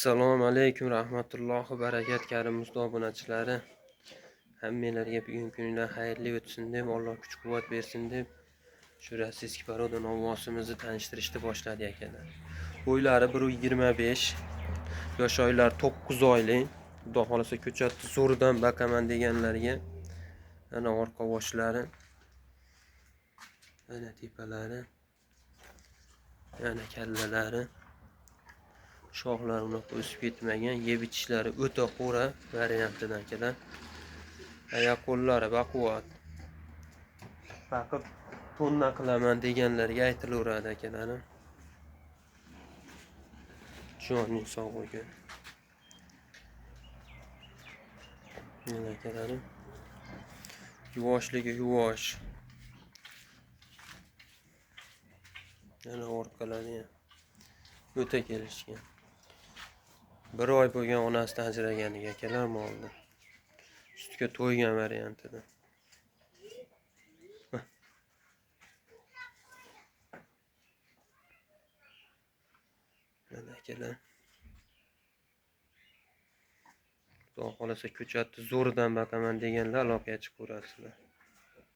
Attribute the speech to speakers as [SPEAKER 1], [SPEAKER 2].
[SPEAKER 1] Assalomu alaykum rahmatullohi va barakatuh muhtaram obunachilari. Hammalarga bugungi kunlar xayrli o'tsin deb, Alloh kuch-quvvat bersin deb shu rossiyskiy paroda novvosimizni tanishtirishni boshladi akalar. Bo'ylari 1.25, yosh oylar 9 oylik. Xudo xolasa ko'chatni zo'ridan baqaman deganlarga ana orqa boshlari, ana tepalari, ana kallalari. Shoxlari unaqa o'sib ketmagan, yeb ichishlari o'ta qo'ra variantidan akalar. Oyoq qo'llari baquvvat. Baqib tonna qilaman deganlarga aytilaveradi akalarim. Joning sog'ligi. Mana akalarim. Yuvoshligi yuvosh. Yana orqalari ham o'ta kelishgan. 1 oy bo'lgan onasidan ajraganiga akalar molni. Sutga to'ygan variantida. Mana akalar. Xudo xolasa ko'chatni zo'ridan baqaman deganlar aloqaga chiqaverasizlar.